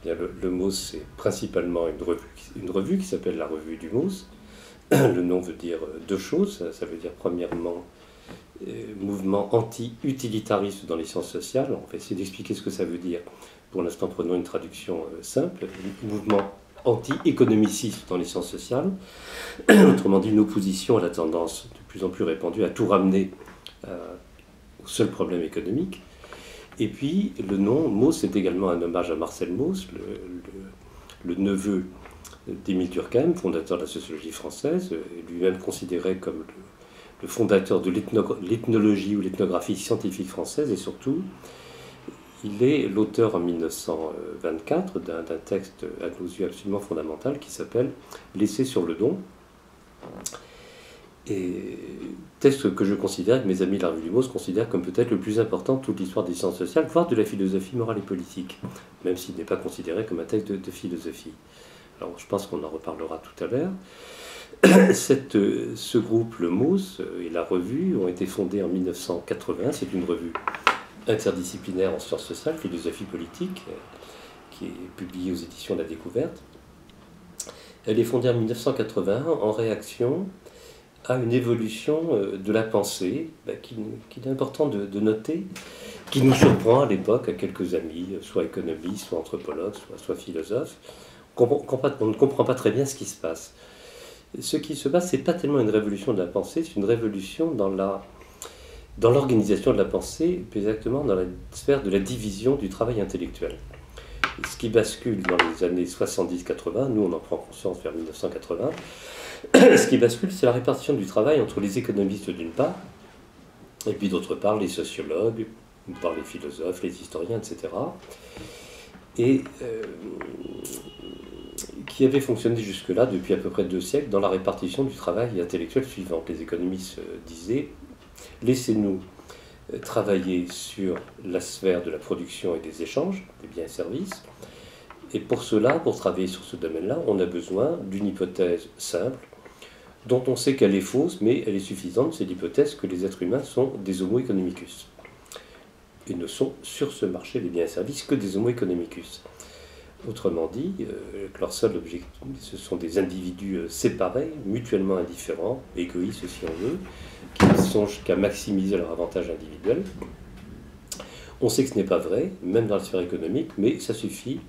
Bien, le MOS, c'est principalement une revue qui s'appelle la Revue du MOS. Le nom veut dire deux choses. Ça veut dire premièrement mouvement anti-utilitariste dans les sciences sociales. On va essayer d'expliquer ce que ça veut dire. Pour l'instant, prenons une traduction simple. Mouvement anti-économiciste dans les sciences sociales. Autrement dit, une opposition à la tendance de plus en plus répandue à tout ramener au seul problème économique. Et puis, le nom Mauss est également un hommage à Marcel Mauss, le neveu d'Émile Durkheim, fondateur de la sociologie française, lui-même considéré comme le fondateur de l'ethnologie ou l'ethnographie scientifique française, et surtout, il est l'auteur en 1924 d'un texte à nos yeux absolument fondamental qui s'appelle « L'essai sur le don ». Et texte que je considère, que mes amis de la Revue du MOS considèrent comme peut-être le plus important de toute l'histoire des sciences sociales, voire de la philosophie morale et politique, même s'il n'est pas considéré comme un texte de philosophie. Alors je pense qu'on en reparlera tout à l'heure. Ce groupe, le MOS et la revue, ont été fondés en 1980. C'est une revue interdisciplinaire en sciences sociales, philosophie politique, qui est publiée aux éditions de la Découverte. Elle est fondée en 1981 en réaction à une évolution de la pensée qu'il est important de noter, qui nous surprend à l'époque à quelques amis, soit économistes, soit anthropologues, soit philosophes. On ne comprend pas très bien ce qui se passe. Ce qui se passe, ce n'est pas tellement une révolution de la pensée, c'est une révolution dans l'organisation de la pensée, plus exactement dans la sphère de la division du travail intellectuel. Ce qui bascule dans les années 70-80, nous on en prend conscience vers 1980, ce qui bascule, c'est la répartition du travail entre les économistes d'une part, et puis d'autre part les sociologues, voire les philosophes, les historiens, etc. Et qui avait fonctionné jusque-là, depuis à peu près 2 siècles, dans la répartition du travail intellectuel suivant. Les économistes disaient « laissez-nous travailler sur la sphère de la production et des échanges, des biens et services, et pour cela, pour travailler sur ce domaine-là, on a besoin d'une hypothèse simple, dont on sait qu'elle est fausse, mais elle est suffisante, c'est l'hypothèse que les êtres humains sont des homo economicus. Ils ne sont sur ce marché des biens et services que des homo economicus. Autrement dit, leur seul objectif, ce sont des individus séparés, mutuellement indifférents, égoïstes si on veut, qui ne songent qu'à maximiser leur avantage individuel. On sait que ce n'est pas vrai, même dans la sphère économique, mais ça suffit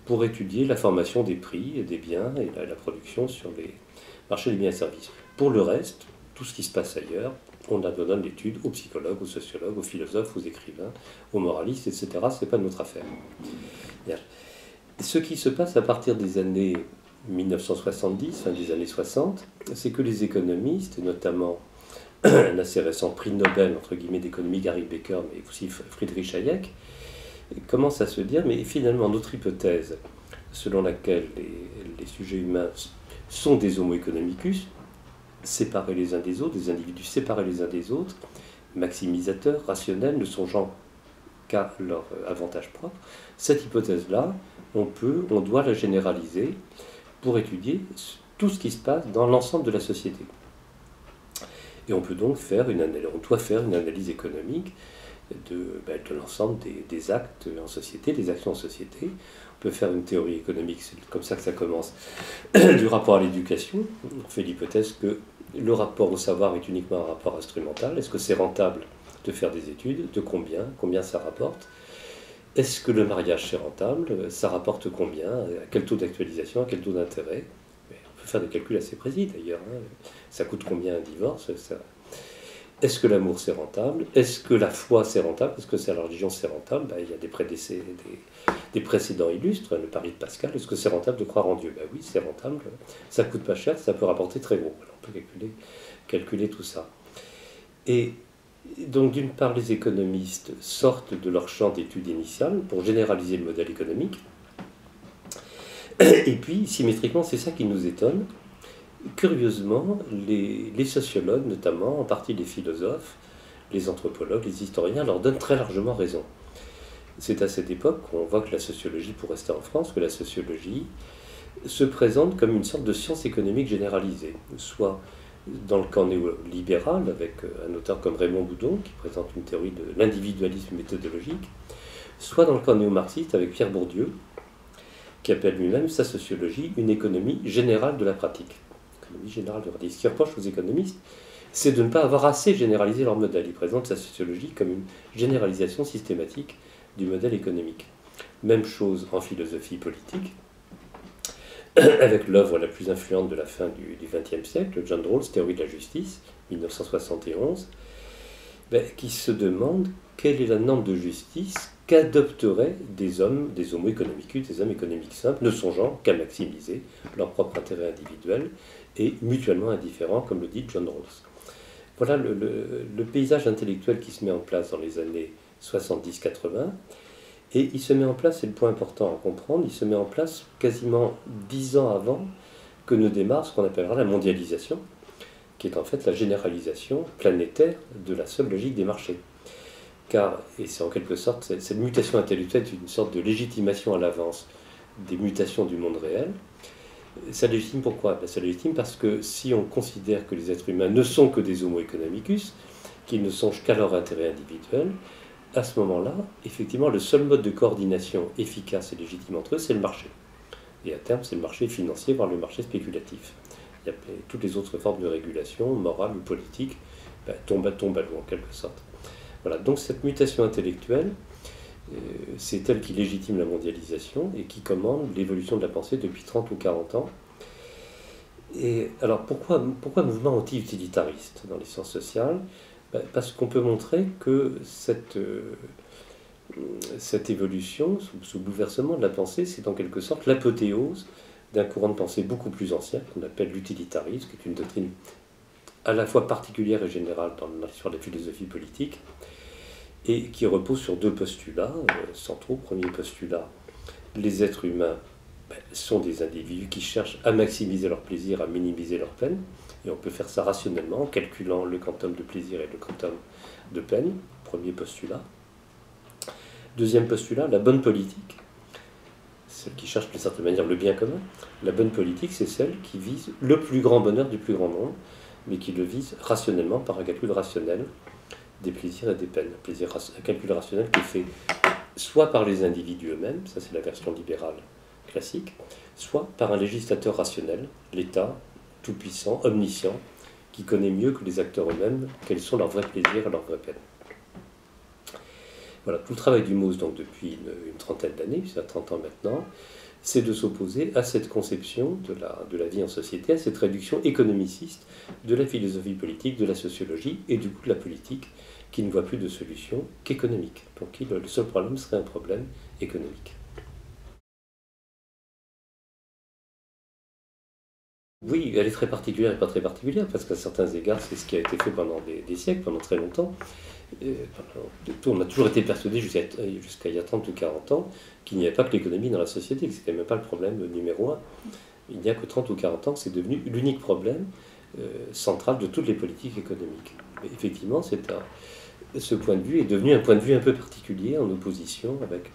pour étudier la formation des prix et des biens et la production sur les marchés des biens et services. Pour le reste, tout ce qui se passe ailleurs, on abandonne l'étude aux psychologues, aux sociologues, aux philosophes, aux écrivains, aux moralistes, etc. Ce n'est pas notre affaire. Bien. Ce qui se passe à partir des années 1970, fin des années 60, c'est que les économistes, et notamment un assez récent prix Nobel, entre guillemets, d'économie, Gary Becker, mais aussi Friedrich Hayek, commencent à se dire, mais finalement, notre hypothèse, selon laquelle les sujets humains sont des homo economicus, séparés les uns des autres, des individus séparés les uns des autres, maximisateurs, rationnels, ne songeant qu'à leur avantage propre, cette hypothèse-là, on doit la généraliser pour étudier tout ce qui se passe dans l'ensemble de la société. Et on peut donc on doit faire une analyse économique de l'ensemble des actes en société, des actions en société. On peut faire une théorie économique, c'est comme ça que ça commence, du rapport à l'éducation. On fait l'hypothèse que le rapport au savoir est uniquement un rapport instrumental. Est-ce que c'est rentable de faire des études? De combien ça rapporte? Est-ce que le mariage c'est rentable? Ça rapporte combien? À quel taux d'actualisation? À quel taux d'intérêt? On peut faire des calculs assez précis d'ailleurs. Ça coûte combien un divorce? Est-ce que l'amour c'est rentable? Est-ce que la foi c'est rentable? Est-ce que la religion c'est rentable? Il y a des précédents illustres, le pari de Pascal. Est-ce que c'est rentable de croire en Dieu? Oui, c'est rentable. Ça coûte pas cher, ça peut rapporter très gros. Alors, on peut calculer tout ça. Et donc, d'une part, les économistes sortent de leur champ d'études initiales pour généraliser le modèle économique. Et puis, symétriquement, c'est ça qui nous étonne. Curieusement, les sociologues, notamment, en partie les philosophes, les anthropologues, les historiens, leur donnent très largement raison. C'est à cette époque qu'on voit que la sociologie, pour rester en France, que la sociologie se présente comme une sorte de science économique généralisée, soit dans le camp néolibéral, avec un auteur comme Raymond Boudon, qui présente une théorie de l'individualisme méthodologique, soit dans le camp néo-marxiste, avec Pierre Bourdieu, qui appelle lui-même sa sociologie une économie générale de la pratique. Économie générale de la pratique. Ce qu'il reproche aux économistes, c'est de ne pas avoir assez généralisé leur modèle. Il présente sa sociologie comme une généralisation systématique du modèle économique. Même chose en philosophie politique, avec l'œuvre la plus influente de la fin du XXe siècle, John Rawls, Théorie de la justice, 1971, qui se demande quelle est la norme de justice qu'adopteraient des hommes, des homo economicus, des hommes économiques simples, ne songeant qu'à maximiser leur propre intérêt individuel et mutuellement indifférents, comme le dit John Rawls. Voilà le paysage intellectuel qui se met en place dans les années 70-80, et il se met en place, c'est le point important à comprendre, il se met en place quasiment 10 ans avant que ne démarre ce qu'on appellera la mondialisation, qui est en fait la généralisation planétaire de la seule logique des marchés. Car, et c'est en quelque sorte, cette mutation intellectuelle est une sorte de légitimation à l'avance des mutations du monde réel. Ça légitime pourquoi? Ça légitime parce que si on considère que les êtres humains ne sont que des homo economicus, qu'ils ne songent qu'à leur intérêt individuel, à ce moment-là, effectivement, le seul mode de coordination efficace et légitime entre eux, c'est le marché. Et à terme, c'est le marché financier, voire le marché spéculatif. Toutes les autres formes de régulation, morale ou politique, tombent à l'eau en quelque sorte. Voilà, donc cette mutation intellectuelle, c'est elle qui légitime la mondialisation et qui commande l'évolution de la pensée depuis 30 ou 40 ans. Et alors pourquoi mouvement anti-utilitariste dans les sciences sociales? Parce qu'on peut montrer que cette évolution, ce bouleversement de la pensée, c'est en quelque sorte l'apothéose d'un courant de pensée beaucoup plus ancien, qu'on appelle l'utilitarisme, qui est une doctrine à la fois particulière et générale dans l'histoire de la philosophie politique, et qui repose sur deux postulats centraux. Premier postulat, les êtres humains sont des individus qui cherchent à maximiser leur plaisir, à minimiser leur peine, et on peut faire ça rationnellement en calculant le quantum de plaisir et le quantum de peine. Premier postulat. Deuxième postulat, la bonne politique, celle qui cherche d'une certaine manière le bien commun. La bonne politique, c'est celle qui vise le plus grand bonheur du plus grand nombre, mais qui le vise rationnellement, par un calcul rationnel des plaisirs et des peines. Un calcul rationnel qui est fait soit par les individus eux-mêmes, ça c'est la version libérale classique, soit par un législateur rationnel, l'État, tout-puissant, omniscient, qui connaît mieux que les acteurs eux-mêmes quels sont leurs vrais plaisirs et leurs vraies peines. Voilà, tout le travail du MAUSE, donc depuis une trentaine d'années, c'est à 30 ans maintenant, c'est de s'opposer à cette conception de la vie en société, à cette réduction économiciste de la philosophie politique, de la sociologie et du coup de la politique, qui ne voit plus de solution qu'économique. Pour qui le seul problème serait un problème économique. Oui, elle est très particulière et pas très particulière, parce qu'à certains égards, c'est ce qui a été fait pendant des siècles, pendant très longtemps. On a toujours été persuadé jusqu'à il y a 30 ou 40 ans qu'il n'y avait pas que l'économie dans la société, que ce n'était même pas le problème numéro un. Il n'y a que 30 ou 40 ans que c'est devenu l'unique problème central de toutes les politiques économiques. Mais effectivement, ce point de vue est devenu un point de vue un peu particulier, en opposition avec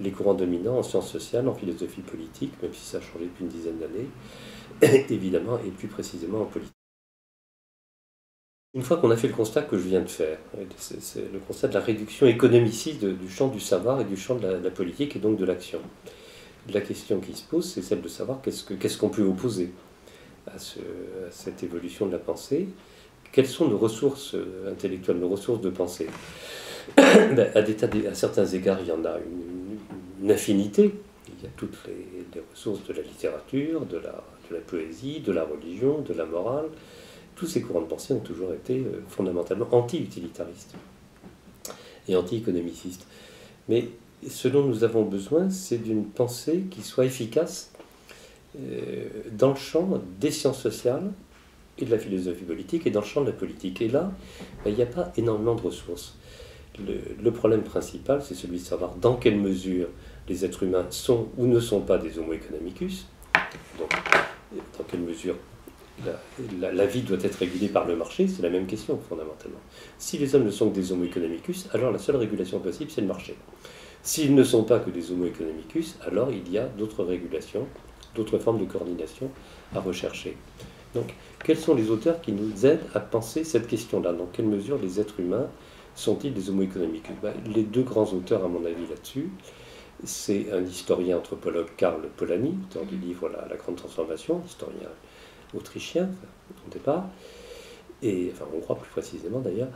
les courants dominants en sciences sociales, en philosophie politique, même si ça a changé depuis une dizaine d'années, évidemment, et plus précisément en politique. Une fois qu'on a fait le constat que je viens de faire, c'est le constat de la réduction économiciste du champ du savoir et du champ de la politique et donc de l'action. La question qui se pose, c'est celle de savoir qu'est-ce qu'on peut opposer à cette évolution de la pensée. Quelles sont nos ressources intellectuelles, nos ressources de pensée? À certains égards, il y en a une infinité. Il y a toutes les ressources de la littérature, de la poésie, de la religion, de la morale. Tous ces courants de pensée ont toujours été fondamentalement anti-utilitaristes et anti-économicistes. Mais ce dont nous avons besoin, c'est d'une pensée qui soit efficace dans le champ des sciences sociales et de la philosophie politique et dans le champ de la politique. Et là, il n'y a pas énormément de ressources. Le problème principal, c'est celui de savoir dans quelle mesure les êtres humains sont ou ne sont pas des homo economicus, donc dans quelle mesure la vie doit être régulée par le marché, c'est la même question fondamentalement. Si les hommes ne sont que des homo economicus, alors la seule régulation possible, c'est le marché. S'ils ne sont pas que des homo economicus, alors il y a d'autres régulations, d'autres formes de coordination à rechercher. Donc, quels sont les auteurs qui nous aident à penser cette question-là? Dans quelle mesure les êtres humains sont-ils des homo economicus? Les deux grands auteurs, à mon avis, là-dessus, C'est un historien anthropologue, Karl Polanyi, auteur du livre La Grande Transformation, historien autrichien au départ, et enfin hongrois plus précisément d'ailleurs.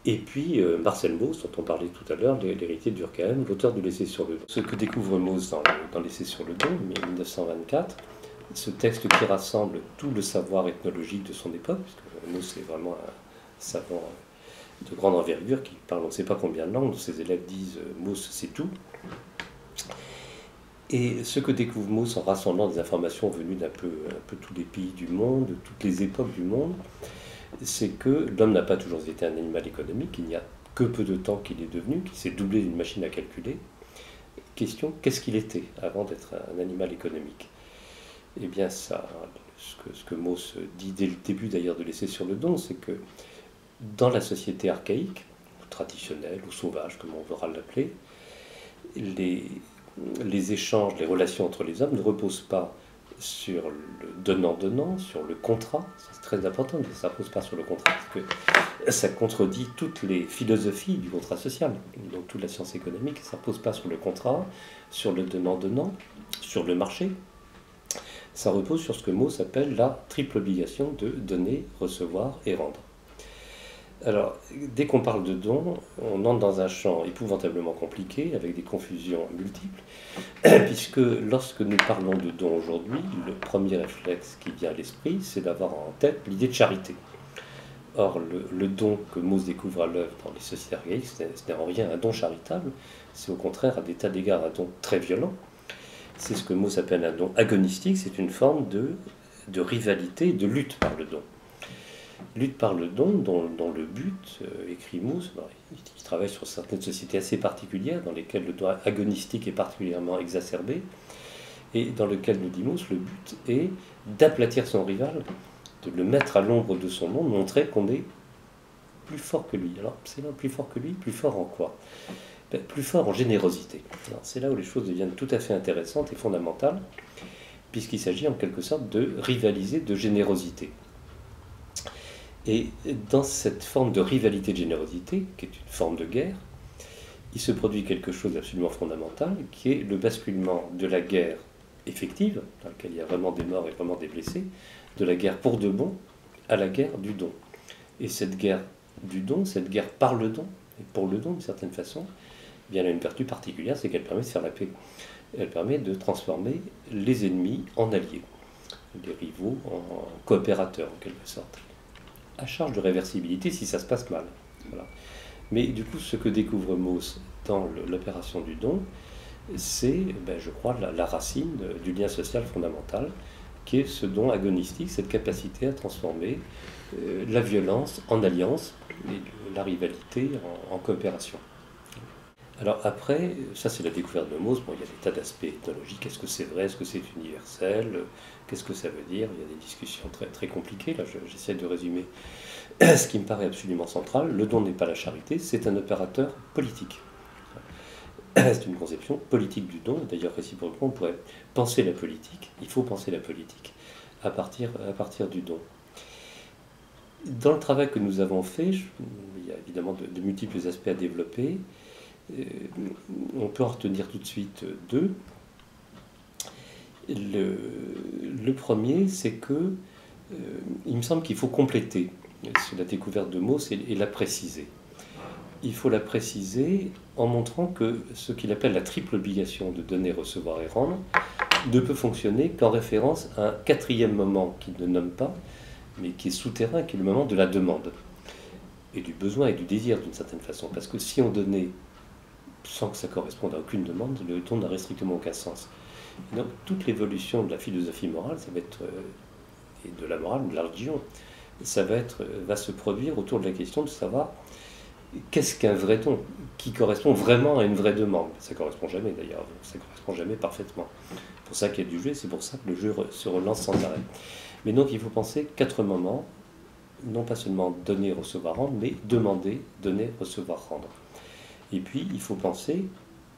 Et puis Marcel Mauss, dont on parlait tout à l'heure, l'héritier de Durkheim, l'auteur du L'Essai sur le dos. Ce que découvre Mauss dans L'Essai sur le dos, 1924, ce texte qui rassemble tout le savoir ethnologique de son époque, puisque Mauss est vraiment un savant de grande envergure qui parle on ne sait pas combien de langues, dont ses élèves disent Mauss c'est tout. Et ce que découvre Mauss en rassemblant des informations venues d'un peu tous les pays du monde, de toutes les époques du monde, c'est que l'homme n'a pas toujours été un animal économique, il n'y a que peu de temps qu'il est devenu, qu'il s'est doublé d'une machine à calculer. Question, qu'est-ce qu'il était avant d'être un animal économique? Eh bien, ça, ce que Mauss dit dès le début d'ailleurs de L'Essai sur le don, c'est que dans la société archaïque, ou traditionnelle, ou sauvage, comme on voudra l'appeler, les échanges, les relations entre les hommes ne reposent pas sur le donnant-donnant, sur le contrat. C'est très important de dire ça ne repose pas sur le contrat, parce que ça contredit toutes les philosophies du contrat social, donc toute la science économique. Ça ne repose pas sur le contrat, sur le donnant-donnant, sur le marché. Ça repose sur ce que Mauss appelle la triple obligation de donner, recevoir et rendre. Alors, dès qu'on parle de don, on entre dans un champ épouvantablement compliqué, avec des confusions multiples, puisque lorsque nous parlons de don aujourd'hui, le premier réflexe qui vient à l'esprit, c'est d'avoir en tête l'idée de charité. Or, le don que Mauss découvre à l'œuvre dans les sociétés archaïques, ce n'est en rien un don charitable, c'est au contraire à des tas d'égards un don très violent. C'est ce que Mauss appelle un don agonistique, c'est une forme de rivalité, de lutte par le don. Lutte par le don, dont le but, écrit Mauss, il travaille sur certaines sociétés assez particulières, dans lesquelles le don agonistique est particulièrement exacerbé, et dans lequel, nous dit Mauss, le but est d'aplatir son rival, de le mettre à l'ombre de son nom, de montrer qu'on est plus fort que lui. Alors, c'est là, plus fort que lui, plus fort en quoi? Plus fort en générosité. C'est là où les choses deviennent tout à fait intéressantes et fondamentales, puisqu'il s'agit en quelque sorte de rivaliser de générosité. Et dans cette forme de rivalité de générosité, qui est une forme de guerre, il se produit quelque chose d'absolument fondamental, qui est le basculement de la guerre effective, dans laquelle il y a vraiment des morts et vraiment des blessés, de la guerre pour de bon à la guerre du don. Et cette guerre du don, cette guerre par le don, et pour le don d'une certaine façon, eh bien, elle a une vertu particulière, c'est qu'elle permet de faire la paix. Elle permet de transformer les ennemis en alliés, les rivaux en coopérateurs en quelque sorte, à charge de réversibilité si ça se passe mal. Voilà. Mais du coup, ce que découvre Mauss dans l'opération du don, c'est, je crois, la racine du lien social fondamental, qui est ce don agonistique, cette capacité à transformer la violence en alliance et la rivalité en coopération. Alors après, ça c'est la découverte de Mauss, il y a des tas d'aspects ethnologiques, est-ce que c'est vrai, est-ce que c'est universel, qu'est-ce que ça veut dire, il y a des discussions très, très compliquées, là j'essaie de résumer ce qui me paraît absolument central. Le don n'est pas la charité, c'est un opérateur politique. C'est une conception politique du don, d'ailleurs réciproquement on pourrait penser la politique, il faut penser la politique à partir du don. Dans le travail que nous avons fait, il y a évidemment de multiples aspects à développer. On peut en retenir tout de suite deux. Le premier, c'est que il me semble qu'il faut compléter la découverte de Mauss et la préciser. Il faut la préciser en montrant que ce qu'il appelle la triple obligation de donner, recevoir et rendre ne peut fonctionner qu'en référence à un quatrième moment qu'il ne nomme pas, mais qui est souterrain, qui est le moment de la demande, et du besoin et du désir d'une certaine façon. Parce que si on donnait sans que ça corresponde à aucune demande, le don n'aurait strictement aucun sens. Et donc toute l'évolution de la philosophie morale, ça va être, et de la morale, de la religion, va se produire autour de la question de savoir qu'est-ce qu'un vrai don, qui correspond vraiment à une vraie demande. Ça ne correspond jamais d'ailleurs, ça ne correspond jamais parfaitement. C'est pour ça qu'il y a du jeu, c'est pour ça que le jeu se relance sans arrêt. Mais donc il faut penser 4 moments, non pas seulement donner, recevoir, rendre, mais demander, donner, recevoir, rendre. Et puis il faut penser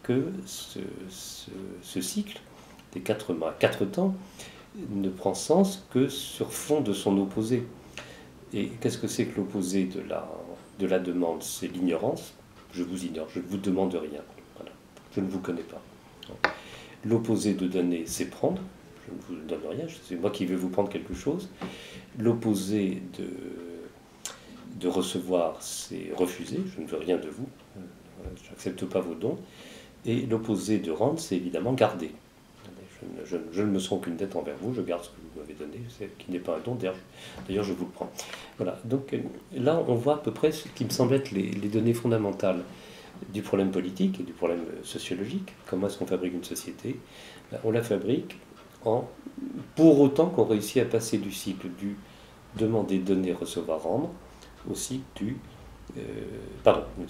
que ce cycle des 4 mois, 4 temps, ne prend sens que sur fond de son opposé. Et qu'est-ce que c'est que l'opposé de la demande? C'est l'ignorance. Je vous ignore, je ne vous demande rien. Voilà. Je ne vous connais pas. L'opposé de donner, c'est prendre. Je ne vous donne rien, c'est moi qui vais vous prendre quelque chose. L'opposé de recevoir, c'est refuser. Je ne veux rien de vous. Je n'accepte pas vos dons. Et l'opposé de rendre, c'est évidemment garder. Je ne me sens qu'une dette envers vous, je garde ce que vous m'avez donné, qui n'est pas un don, d'ailleurs je vous le prends. Voilà, donc là on voit à peu près ce qui me semble être les données fondamentales du problème politique et du problème sociologique. Comment est-ce qu'on fabrique une société? On la fabrique pour autant qu'on réussit à passer du cycle du demander, donner, recevoir, rendre, au cycle du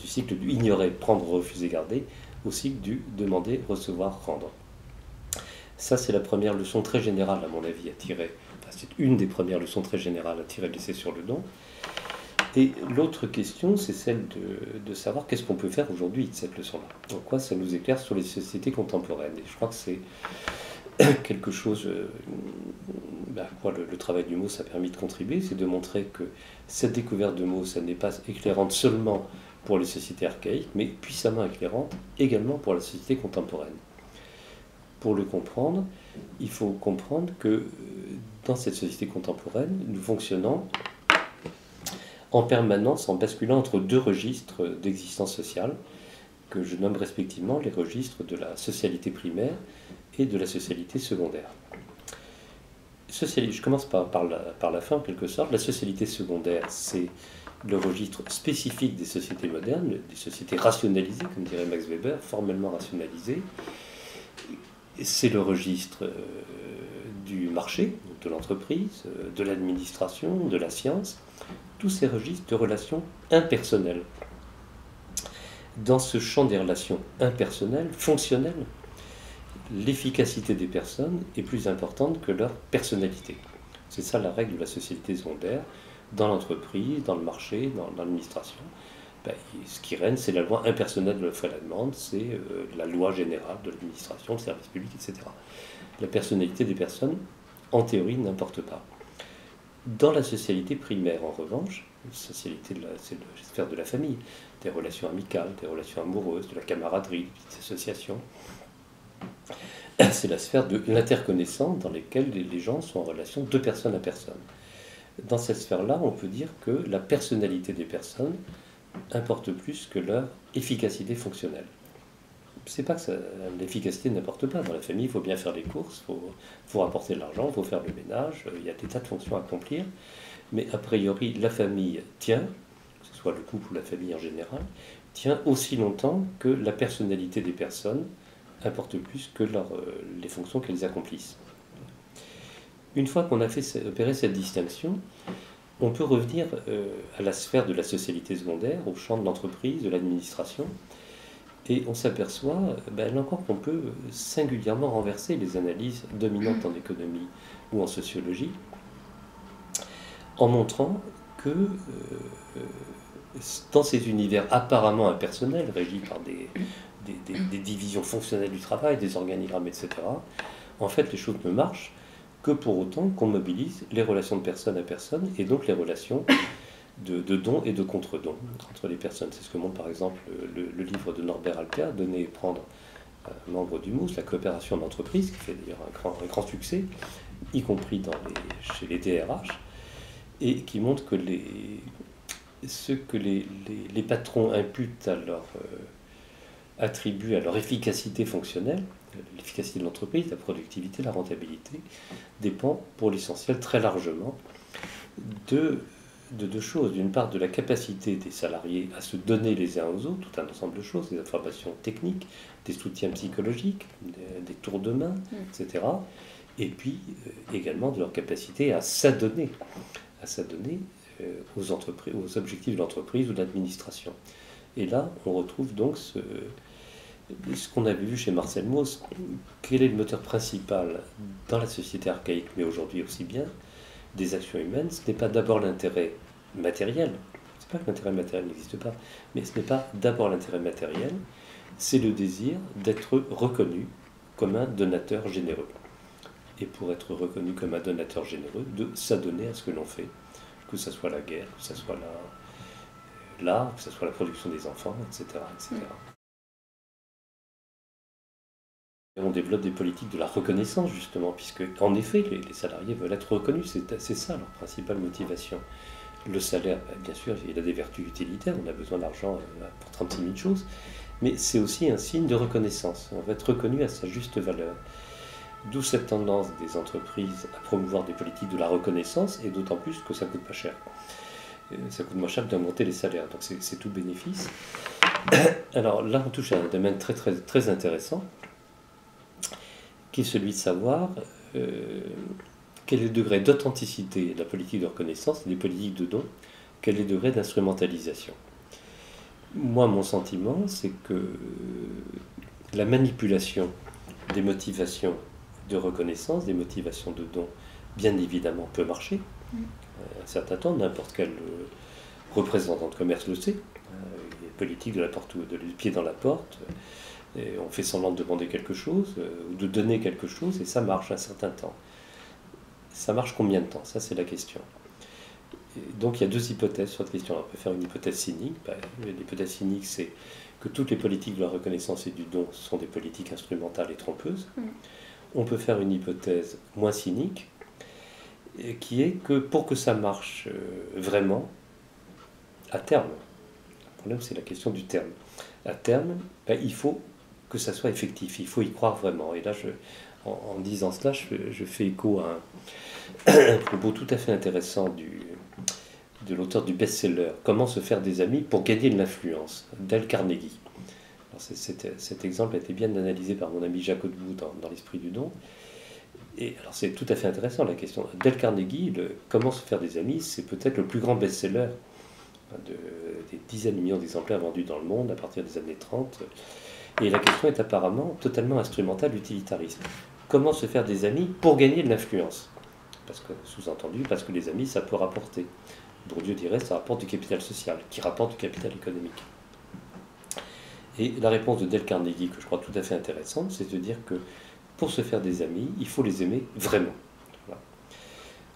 cycle du ignorer, prendre, refuser, garder, au cycle du demander, recevoir, rendre. Ça, c'est la première leçon très générale, à mon avis, à tirer. Enfin, c'est une des premières leçons très générales à tirer de l'essai sur le don. Et l'autre question, c'est celle de savoir qu'est-ce qu'on peut faire aujourd'hui de cette leçon-là. En quoi ça nous éclaire sur les sociétés contemporaines. Et je crois que c'est quelque chose à quoi le travail du mot, ça a permis de contribuer, c'est de montrer que cette découverte de mots, ça n'est pas éclairante seulement pour les sociétés archaïques, mais puissamment éclairante également pour la société contemporaine. Pour le comprendre, il faut comprendre que dans cette société contemporaine, nous fonctionnons en permanence en basculant entre deux registres d'existence sociale que je nomme respectivement les registres de la socialité primaire et de la socialité secondaire. Je commence par la fin en quelque sorte. La socialité secondaire, c'est le registre spécifique des sociétés modernes, des sociétés rationalisées, comme dirait Max Weber, formellement rationalisées. C'est le registre du marché, de l'entreprise, de l'administration, de la science, tous ces registres de relations impersonnelles. Dans ce champ des relations impersonnelles, fonctionnelles, l'efficacité des personnes est plus importante que leur personnalité. C'est ça la règle de la société secondaire. Dans l'entreprise, dans le marché, dans l'administration, ce qui règne, c'est la loi impersonnelle de l'offre et la demande, c'est la loi générale de l'administration, le service public, etc. La personnalité des personnes, en théorie, n'importe pas. Dans la socialité primaire, en revanche, c'est la sphère de la famille, des relations amicales, des relations amoureuses, de la camaraderie, des petites associations. C'est la sphère de l'interconnaissance dans laquelle les gens sont en relation de personne à personne. Dans cette sphère-là, on peut dire que la personnalité des personnes importe plus que leur efficacité fonctionnelle. C'est pas que l'efficacité n'importe pas. Dans la famille, il faut bien faire les courses, il faut rapporter de l'argent, il faut faire le ménage, il y a des tas de fonctions à accomplir. Mais a priori, la famille tient, que ce soit le couple ou la famille en général, tient aussi longtemps que la personnalité des personnes importe plus que les fonctions qu'elles accomplissent. Une fois qu'on a opéré cette distinction, on peut revenir à la sphère de la socialité secondaire, au champ de l'entreprise, de l'administration, et on s'aperçoit, là encore, qu'on peut singulièrement renverser les analyses dominantes en économie ou en sociologie, en montrant que dans ces univers apparemment impersonnels, régis par des divisions fonctionnelles du travail, des organigrammes, etc., en fait, les choses ne marchent que pour autant qu'on mobilise les relations de personne à personne, et donc les relations de dons et de contre-dons entre les personnes. C'est ce que montre par exemple le livre de Norbert Alper, Donner et prendre, membre du MOUS, la coopération d'entreprise, qui fait d'ailleurs un grand succès, y compris chez les DRH, et qui montre que ce que les patrons imputent attribuent à leur efficacité fonctionnelle, l'efficacité de l'entreprise, la productivité, la rentabilité, dépend pour l'essentiel très largement de deux choses. D'une part, de la capacité des salariés à se donner les uns aux autres, tout un ensemble de choses, des informations techniques, des soutiens psychologiques, des tours de main, etc. Et puis également de leur capacité à s'adonner aux objectifs de l'entreprise ou de l'administration. Et là, on retrouve donc ce qu'on avait vu chez Marcel Mauss. Quel est le moteur principal dans la société archaïque, mais aujourd'hui aussi bien, des actions humaines? Ce n'est pas d'abord l'intérêt matériel, c'est pas que l'intérêt matériel n'existe pas, mais ce n'est pas d'abord l'intérêt matériel, c'est le désir d'être reconnu comme un donateur généreux. Et pour être reconnu comme un donateur généreux, de s'adonner à ce que l'on fait, que ce soit la guerre, que ce soit l'art, que ce soit la production des enfants, etc., etc. On développe des politiques de la reconnaissance, justement, puisque, en effet, les salariés veulent être reconnus, c'est ça leur principale motivation. Le salaire, bien sûr, il a des vertus utilitaires, on a besoin d'argent pour 36 000 choses, mais c'est aussi un signe de reconnaissance. On va être reconnu à sa juste valeur. D'où cette tendance des entreprises à promouvoir des politiques de la reconnaissance, et d'autant plus que ça coûte pas cher. Ça coûte moins cher d'augmenter les salaires, donc c'est tout bénéfice. Alors là, on touche à un domaine très, très, très intéressant, qui est celui de savoir quel est le degré d'authenticité de la politique de reconnaissance et des politiques de don, quel est le degré d'instrumentalisation. Moi, mon sentiment, c'est que la manipulation des motivations de reconnaissance, des motivations de don, bien évidemment, peut marcher. Un certain temps, n'importe quel représentant de commerce le sait. Les politiques de la porte, du pied dans la porte, et on fait semblant de demander quelque chose, ou de donner quelque chose, et ça marche un certain temps. Ça marche combien de temps? Ça, c'est la question. Et donc, il y a deux hypothèses sur cette question. On peut faire une hypothèse cynique. L'hypothèse cynique, c'est que toutes les politiques de la reconnaissance et du don sont des politiques instrumentales et trompeuses. On peut faire une hypothèse moins cynique, qui est que pour que ça marche vraiment, à terme, le problème c'est la question du terme, à terme, il faut que ça soit effectif, il faut y croire vraiment. Et là, en disant cela, je fais écho à un propos tout à fait intéressant de l'auteur du best-seller « Comment se faire des amis pour gagner de l'influence » Dale Carnegie. Alors cet exemple a été bien analysé par mon ami Jacques Audevoux dans l'Esprit du don. Et alors c'est tout à fait intéressant la question. Dale Carnegie, Comment se faire des amis, c'est peut-être le plus grand best-seller des dizaines de millions d'exemplaires vendus dans le monde à partir des années 30. Et la question est apparemment totalement instrumentale, utilitariste. Comment se faire des amis pour gagner de l'influence? Parce que, sous-entendu, parce que les amis, ça peut rapporter. Bourdieu dirait, ça rapporte du capital social, qui rapporte du capital économique. Et la réponse de Dale Carnegie, que je crois tout à fait intéressante, c'est de dire que pour se faire des amis, il faut les aimer vraiment. Voilà.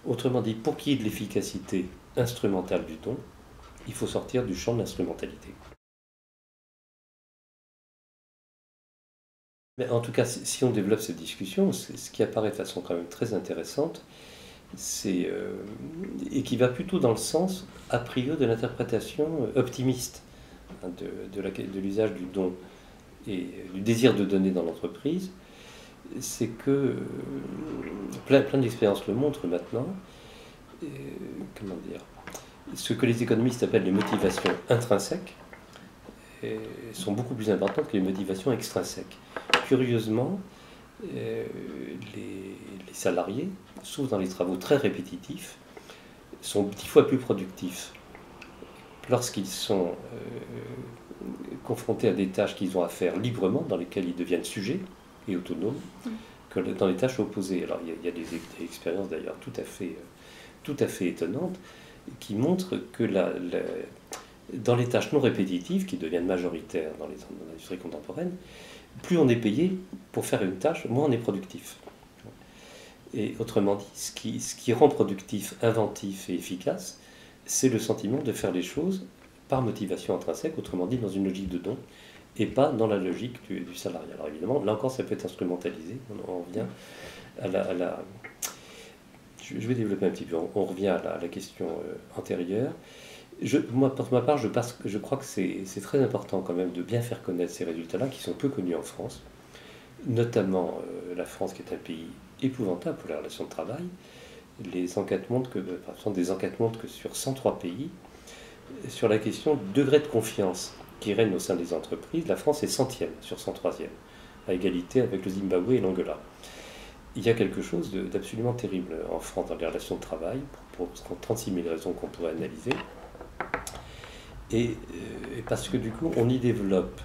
Autrement dit, pour qu'il y ait de l'efficacité instrumentale du don, il faut sortir du champ de l'instrumentalité. Mais en tout cas, si on développe cette discussion, ce qui apparaît de façon quand même très intéressante, et qui va plutôt dans le sens, a priori, de l'interprétation optimiste de l'usage du don et du désir de donner dans l'entreprise, c'est que plein d'expériences le montrent maintenant, comment dire, ce que les économistes appellent les motivations intrinsèques sont beaucoup plus importantes que les motivations extrinsèques. Curieusement, les salariés, sauf dans les travaux très répétitifs, sont 10 fois plus productifs lorsqu'ils sont confrontés à des tâches qu'ils ont à faire librement, dans lesquelles ils deviennent sujets et autonomes, que dans les tâches opposées. Alors il y a des expériences d'ailleurs tout à fait étonnantes qui montrent que dans les tâches non répétitives, qui deviennent majoritaires dans l'industrie contemporaine, plus on est payé pour faire une tâche, moins on est productif. Et autrement dit, ce qui rend productif, inventif et efficace, c'est le sentiment de faire les choses par motivation intrinsèque, autrement dit dans une logique de don, et pas dans la logique du salariat. Alors évidemment, là encore, ça peut être instrumentalisé. On revient à la je vais développer un petit peu. On revient à la question antérieure. Moi, pour ma part, je crois que c'est très important quand même de bien faire connaître ces résultats-là, qui sont peu connus en France, notamment la France, qui est un pays épouvantable pour les relations de travail. Les enquêtes montrent que sur 103 pays, sur la question du degré de confiance qui règne au sein des entreprises, la France est 100e sur 103e, à égalité avec le Zimbabwe et l'Angola. Il y a quelque chose d'absolument terrible en France dans les relations de travail, pour 36 000 raisons qu'on pourrait analyser. Et parce que du coup, on y développe,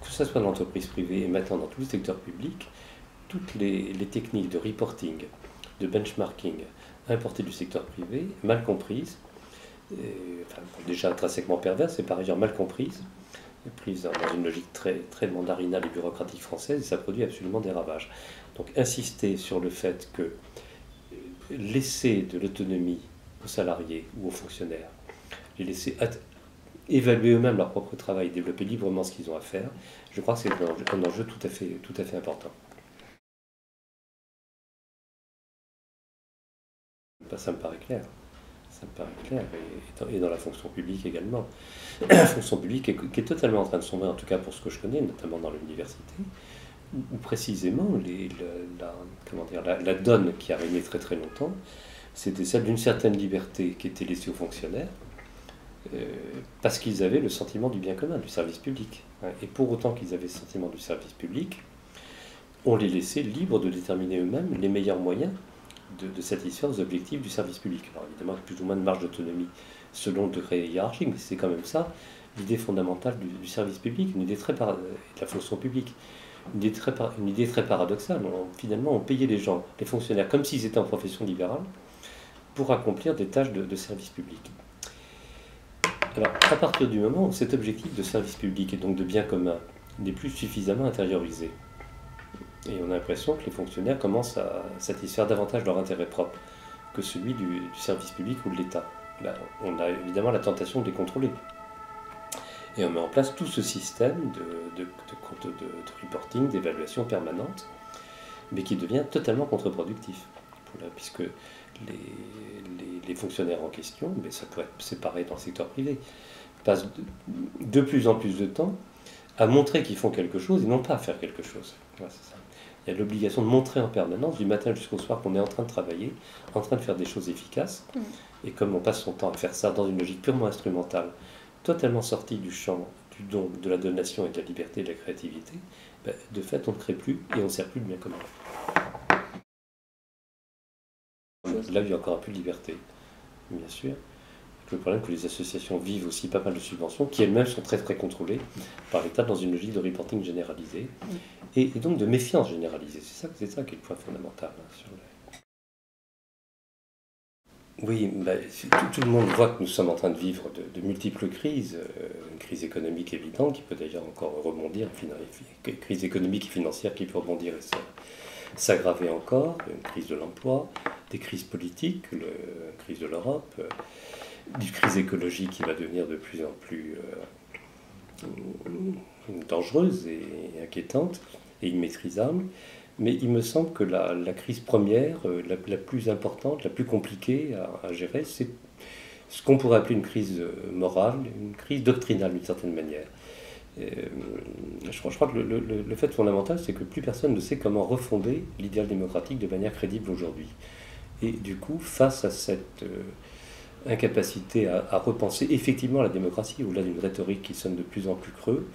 que ce soit dans l'entreprise privée et maintenant dans tout le secteur public, toutes les techniques de reporting, de benchmarking importées du secteur privé, mal comprises, déjà intrinsèquement perverses et par ailleurs mal comprises, prises dans une logique très, très mandarinale et bureaucratique française, et ça produit absolument des ravages. Donc insister sur le fait que laisser de l'autonomie aux salariés ou aux fonctionnaires, les laisser évaluer eux-mêmes leur propre travail, développer librement ce qu'ils ont à faire, je crois que c'est un enjeu tout à fait important. Ça me paraît clair. Ça me paraît clair, et dans la fonction publique également. La fonction publique qui est totalement en train de sombrer, en tout cas pour ce que je connais, notamment dans l'université, où précisément la donne qui a régné très très longtemps, c'était celle d'une certaine liberté qui était laissée aux fonctionnaires, parce qu'ils avaient le sentiment du bien commun, du service public. Et pour autant qu'ils avaient ce sentiment du service public, on les laissait libres de déterminer eux-mêmes les meilleurs moyens de satisfaire aux objectifs du service public. Alors évidemment, avec plus ou moins de marge d'autonomie selon le degré hiérarchique, mais c'est quand même ça l'idée fondamentale du service public, une idée de la fonction publique, une idée très paradoxale. Finalement, on payait les gens, les fonctionnaires, comme s'ils étaient en profession libérale, pour accomplir des tâches de service public. Alors, à partir du moment où cet objectif de service public et donc de bien commun n'est plus suffisamment intériorisé, et on a l'impression que les fonctionnaires commencent à satisfaire davantage leur intérêt propre que celui du service public ou de l'État. Là, on a évidemment la tentation de les contrôler. Et on met en place tout ce système de reporting, d'évaluation permanente, mais qui devient totalement contre-productif. Puisque les fonctionnaires en question, mais ça pourrait être séparé dans le secteur privé, passent de plus en plus de temps à montrer qu'ils font quelque chose et non pas à faire quelque chose. Voilà, c'est ça. Il y a l'obligation de montrer en permanence, du matin jusqu'au soir, qu'on est en train de travailler, en train de faire des choses efficaces. Et comme on passe son temps à faire ça dans une logique purement instrumentale, totalement sortie du champ du don, de la donation et de la liberté et de la créativité, de fait, on ne crée plus et on ne sert plus le bien commun. Là, il y a encore un peu de liberté, bien sûr. Le problème que les associations vivent aussi pas mal de subventions, qui elles-mêmes sont très très contrôlées par l'État dans une logique de reporting généralisé, et donc de méfiance généralisée. C'est ça qui est le point fondamental. Oui, tout le monde voit que nous sommes en train de vivre de multiples crises, une crise économique évidente qui peut d'ailleurs encore rebondir, une crise économique et financière qui peut rebondir et s'aggraver encore, une crise de l'emploi, des crises politiques, la crise de l'Europe, une crise écologique qui va devenir de plus en plus dangereuse et inquiétante et immaîtrisable. Mais il me semble que la crise première, la plus importante, la plus compliquée à gérer, c'est ce qu'on pourrait appeler une crise morale, une crise doctrinale d'une certaine manière. Je crois que le fait fondamental, c'est que plus personne ne sait comment refonder l'idéal démocratique de manière crédible aujourd'hui. Et du coup, face à cette incapacité à repenser effectivement la démocratie, au-delà d'une rhétorique qui sonne de plus en plus creux,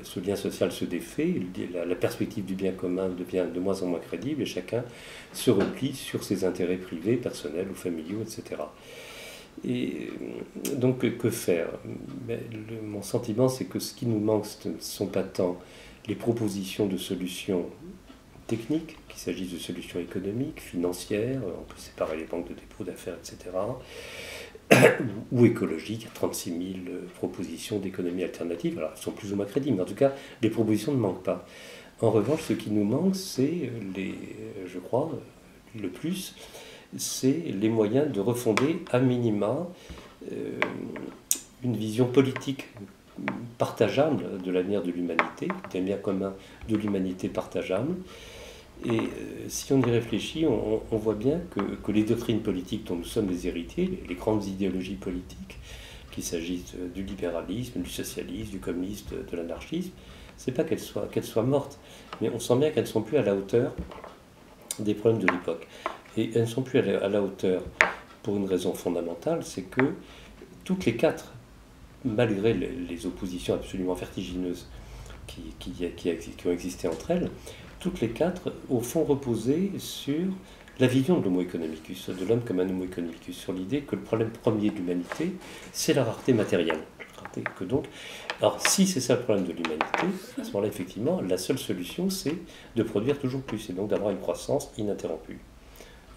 ce lien social se défait, la perspective du bien commun devient de moins en moins crédible et chacun se replie sur ses intérêts privés, personnels ou familiaux, etc. Et donc, que faire? Mon sentiment, c'est que ce qui nous manque, ce ne sont pas tant les propositions de solutions techniques, qu'il s'agisse de solutions économiques, financières, on peut séparer les banques de dépôt d'affaires, etc., ou écologiques. Il y a 36 000 propositions d'économie alternative. Alors, elles sont plus ou moins crédibles, mais en tout cas, les propositions ne manquent pas. En revanche, ce qui nous manque, c'est, je crois, le plus, c'est les moyens de refonder à minima une vision politique partageable de l'avenir de l'humanité, d'un bien commun de l'humanité partageable. Et si on y réfléchit, on voit bien que les doctrines politiques dont nous sommes les héritiers, les grandes idéologies politiques, qu'il s'agisse du libéralisme, du socialisme, du communisme, de l'anarchisme, c'est pas qu'elles soient mortes, mais on sent bien qu'elles ne sont plus à la hauteur des problèmes de l'époque. Et elles ne sont plus à la hauteur pour une raison fondamentale, c'est que toutes les quatre, malgré les oppositions absolument vertigineuses qui ont existé entre elles, toutes les quatre, au fond, reposaient sur la vision de l'homo economicus, de l'homme comme un homo economicus, sur l'idée que le problème premier de l'humanité, c'est la rareté matérielle. Alors, si c'est ça le problème de l'humanité, à ce moment-là, effectivement, la seule solution, c'est de produire toujours plus, et donc d'avoir une croissance ininterrompue.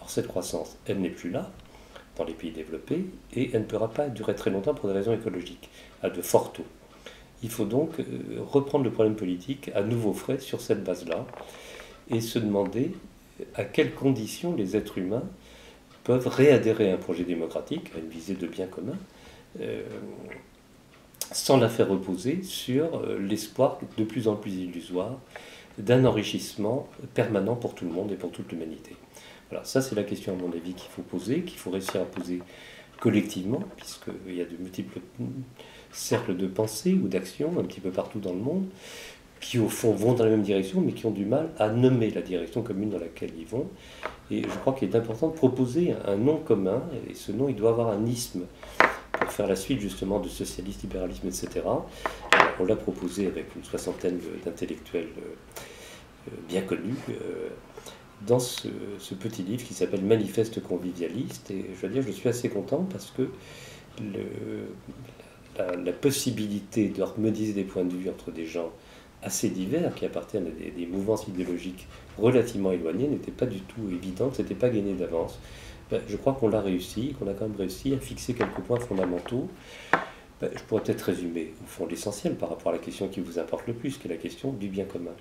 Or, cette croissance, elle n'est plus là, dans les pays développés, et elle ne pourra pas durer très longtemps pour des raisons écologiques, à de forts taux. Il faut donc reprendre le problème politique à nouveau frais sur cette base-là et se demander à quelles conditions les êtres humains peuvent réadhérer à un projet démocratique, à une visée de bien commun, sans la faire reposer sur l'espoir de plus en plus illusoire d'un enrichissement permanent pour tout le monde et pour toute l'humanité. Voilà, ça c'est la question à mon avis qu'il faut poser, qu'il faut réussir à poser collectivement, puisqu'il y a de multiples cercles de pensée ou d'action un petit peu partout dans le monde, qui au fond vont dans la même direction, mais qui ont du mal à nommer la direction commune dans laquelle ils vont. Et je crois qu'il est important de proposer un nom commun, et ce nom il doit avoir un isme pour faire la suite justement de socialisme, libéralisme, etc. On l'a proposé avec une soixantaine d'intellectuels bien connus dans ce petit livre qui s'appelle Manifeste convivialiste. Et je dois dire, je suis assez content parce que la possibilité de harmoniser des points de vue entre des gens assez divers qui appartiennent à des mouvances idéologiques relativement éloignés n'était pas du tout évidente, c'était pas gagné d'avance. Je crois qu'on l'a réussi, qu'on a quand même réussi à fixer quelques points fondamentaux. Je pourrais peut-être résumer au fond l'essentiel par rapport à la question qui vous importe le plus, qui est la question du bien commun.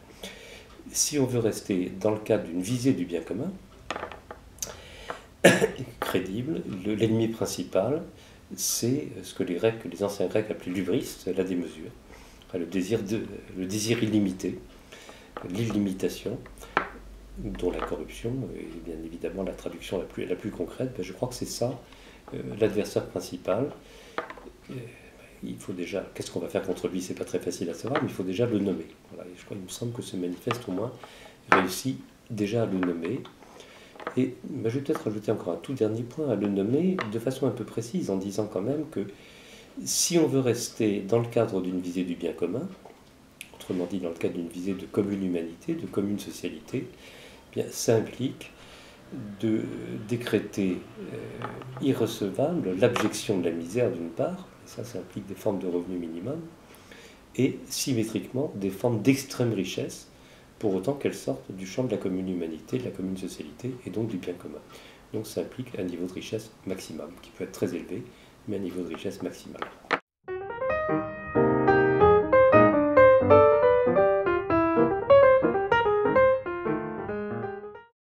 Si on veut rester dans le cadre d'une visée du bien commun, crédible, l'ennemi principal, c'est ce que les anciens Grecs appelaient l'hubris, la démesure, le désir illimité, l'illimitation, dont la corruption est bien évidemment la traduction la plus concrète. Je crois que c'est ça l'adversaire principal. Il faut déjà, qu'est-ce qu'on va faire contre lui, c'est pas très facile à savoir, mais il faut déjà le nommer. Voilà, et je crois, il me semble que ce manifeste au moins réussit déjà à le nommer. Et je vais peut-être rajouter encore un tout dernier point, à le nommer de façon un peu précise, en disant quand même que si on veut rester dans le cadre d'une visée du bien commun, autrement dit dans le cadre d'une visée de commune humanité, de commune socialité, eh bien, ça implique de décréter irrecevable l'abjection de la misère d'une part, et ça implique des formes de revenus minimum, et symétriquement des formes d'extrême richesse, pour autant qu'elles sortent du champ de la commune humanité, de la commune socialité, et donc du bien commun. Donc ça implique un niveau de richesse maximum, qui peut être très élevé, mais un niveau de richesse maximal.